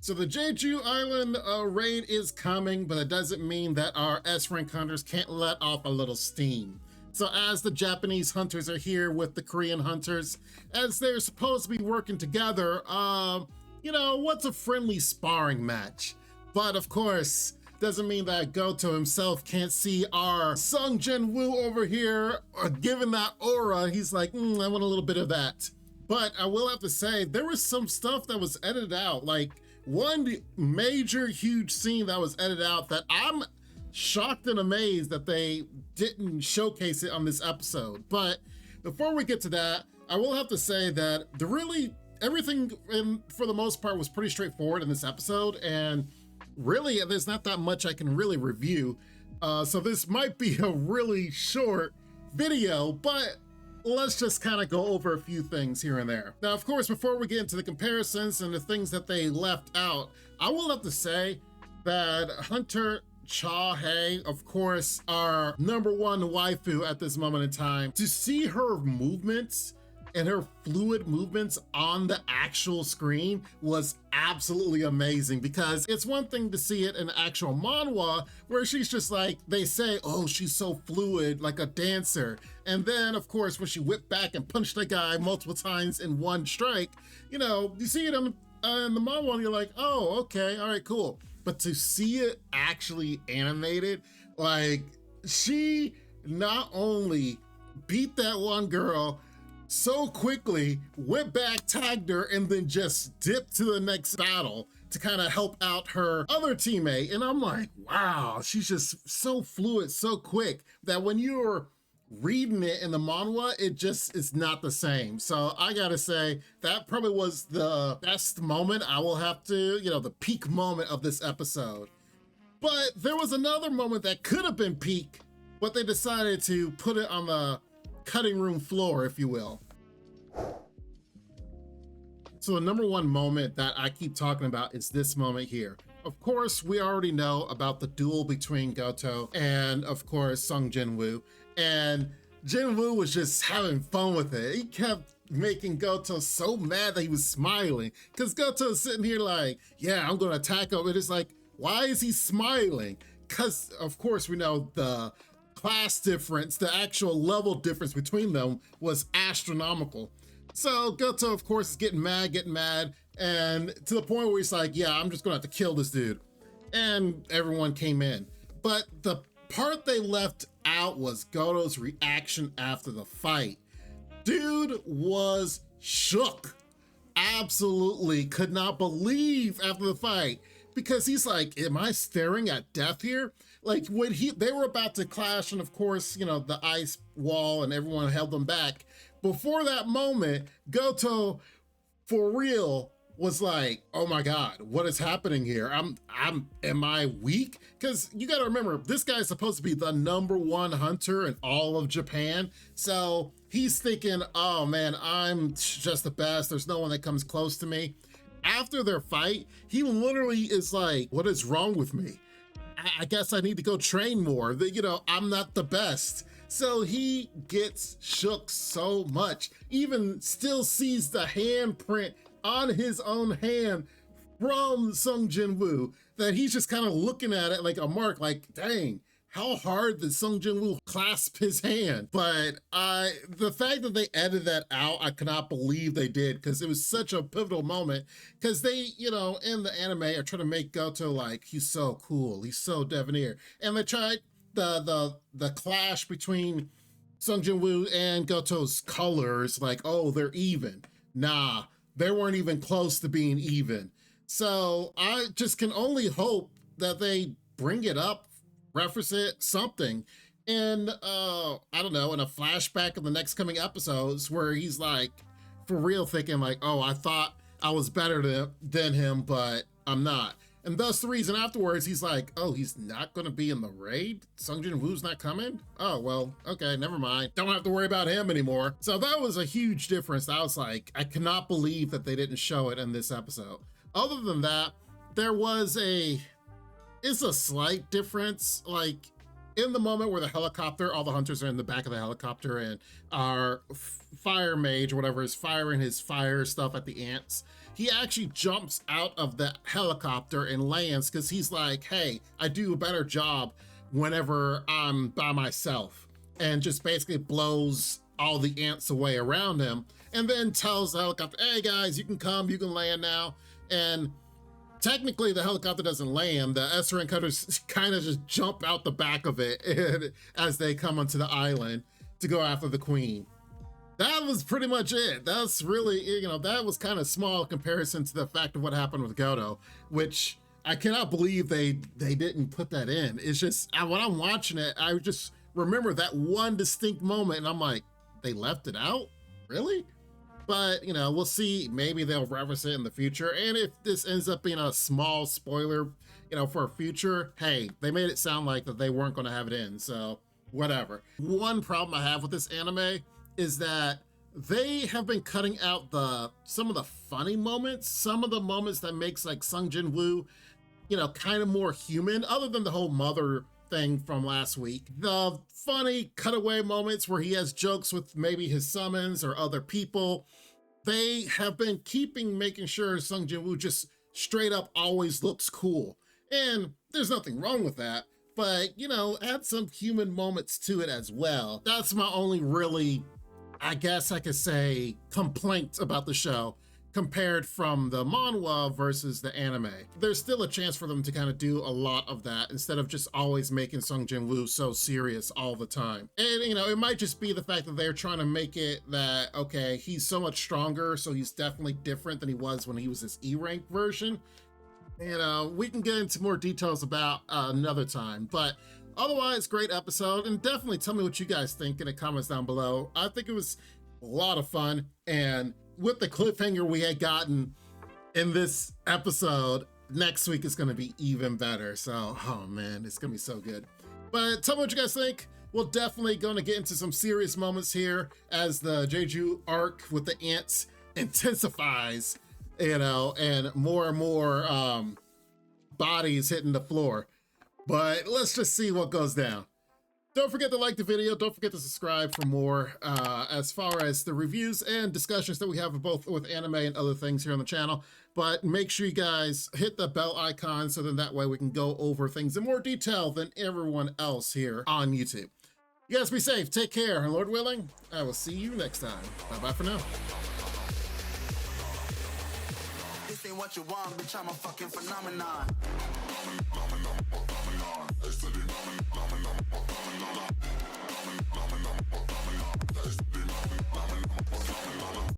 So the Jeju Island raid is coming, but it doesn't mean that our S-rank hunters can't let off a little steam. So as the Japanese hunters are here with the Korean hunters, as they're supposed to be working together, what's a friendly sparring match? But of course, doesn't mean that Goto himself can't see our Jinwoo over here, given that aura. He's like, I want a little bit of that. But I will have to say, there was some stuff that was edited out, like one major huge scene that was edited out that I'm shocked and amazed that they didn't showcase it on this episode. But before we get to that, I will have to say that everything for the most part was pretty straightforward in this episode, and really there's not that much I can really review. So this might be a really short video, but let's just kind of go over a few things here and there. Now, of course, before we get into the comparisons and the things that they left out, I will have to say that Hunter Cha-Hae, of course, our number one waifu at this moment in time, to see her movements and her fluid movements on the actual screen was absolutely amazing, because it's one thing to see it in actual manhwa where she's just like, they say, oh, she's so fluid like a dancer, and then of course when she whipped back and punched the guy multiple times in one strike, you see it in the manhwa and you're like, oh, okay, all right, cool. But to see it actually animated, like, she not only beat that one girl so quickly, went back, tagged her, and then just dipped to the next battle to kind of help out her other teammate. And I'm like, wow, she's just so fluid, so quick, that when you're reading it in the manhwa, it just is not the same. So I gotta say, that probably was the best moment. I will have to, the peak moment of this episode. But there was another moment that could have been peak, but they decided to put it on the cutting room floor, if you will. So the number one moment that I keep talking about is this moment here. Of course, we already know about the duel between Goto and, of course, Jinwoo. And Jinwoo was just having fun with it. He kept making Goto so mad that he was smiling, because Goto's sitting here like, yeah, I'm gonna attack him. And it's like, why is he smiling? Because, of course, we know the class difference, the actual level difference between them was astronomical. So Goto, of course, is getting mad, and to the point where he's like, yeah, I'm just gonna have to kill this dude. And everyone came in. But the part they left out was Goto's reaction after the fight. Dude was shook. Absolutely could not believe after the fight, because he's like, am I staring at death here? Like, when they were about to clash, and of course, the ice wall and everyone held them back. Before that moment, Goto, for real, was like, oh my God, what is happening here? Am I weak? Because you gotta remember, this guy's supposed to be the number one hunter in all of Japan. So he's thinking, oh man, I'm just the best. There's no one that comes close to me. After their fight, he literally is like, what is wrong with me? I guess I need to go train more. I'm not the best. So he gets shook so much, even still sees the handprint on his own hand from Jinwoo, that he's just kind of looking at it like a mark, like, dang, how hard did Jinwoo clasp his hand? But the fact that they edited that out, I cannot believe they did, because it was such a pivotal moment, because they, in the anime are trying to make Goto like, he's so cool, he's so debonair. And they tried the clash between Jinwoo and Goto's colors, like, oh, they're even. Nah, they weren't even close to being even. So I just can only hope that they bring it up, reference it, something. And I don't know, in a flashback of the next coming episodes where he's like, for real thinking like, oh, I thought I was better than him, but I'm not. And thus the reason afterwards, he's like, oh, he's not gonna be in the raid? Jinwoo's not coming? Oh, well, okay, never mind. Don't have to worry about him anymore. So that was a huge difference. I was like, I cannot believe that they didn't show it in this episode. Other than that, there was it's a slight difference. Like, in the moment where the helicopter, all the hunters are in the back of the helicopter, and our fire mage or whatever is firing his fire stuff at the ants, he actually jumps out of the helicopter and lands because he's like, hey, I do a better job whenever I'm by myself, and just basically blows all the ants away around him, and then tells the helicopter, hey guys, you can come, you can land now. And technically the helicopter doesn't land, the SRN cutters kind of just jump out the back of it and, as they come onto the island to go after the queen. That was pretty much it. That's really, you know, that was kind of small in comparison to the fact of what happened with Goto, which I cannot believe they didn't put that in. It's just, when I'm watching it, I just remember that one distinct moment and I'm like, they left it out? Really? But, you know, we'll see. Maybe they'll reference it in the future. And if this ends up being a small spoiler, you know, for a future, hey, they made it sound like that they weren't going to have it in. So whatever. One problem I have with this anime is that they have been cutting out some of the funny moments, some of the moments that makes like Sung Jinwoo, you know, kind of more human, other than the whole mother thing from last week. The funny cutaway moments where he has jokes with maybe his summons or other people, they have been making sure Sung Jinwoo just straight up always looks cool. And there's nothing wrong with that, but, you know, add some human moments to it as well. That's my only really, I guess I could say, complaint about the show compared from the manhwa versus the anime. There's still a chance for them to kind of do a lot of that instead of just always making Sung Jinwoo so serious all the time. And, you know, it might just be the fact that they're trying to make it that, okay, he's so much stronger, so he's definitely different than he was when he was his E-rank version. You know, we can get into more details about another time, but otherwise, great episode, and definitely tell me what you guys think in the comments down below. I think it was a lot of fun, and with the cliffhanger we had gotten in this episode, next week is going to be even better. So, oh man, it's going to be so good. But tell me what you guys think. We're definitely going to get into some serious moments here as the Jeju arc with the ants intensifies, you know, and more bodies hitting the floor. But let's just see what goes down. Don't forget to like the video. Don't forget to subscribe for more as far as the reviews and discussions that we have both with anime and other things here on the channel. But make sure you guys hit the bell icon so then that way we can go over things in more detail than everyone else here on YouTube. You guys be safe. Take care. And Lord willing, I will see you next time. Bye-bye for now. This ain't what you want, bitch, I'm a fucking phenomenon.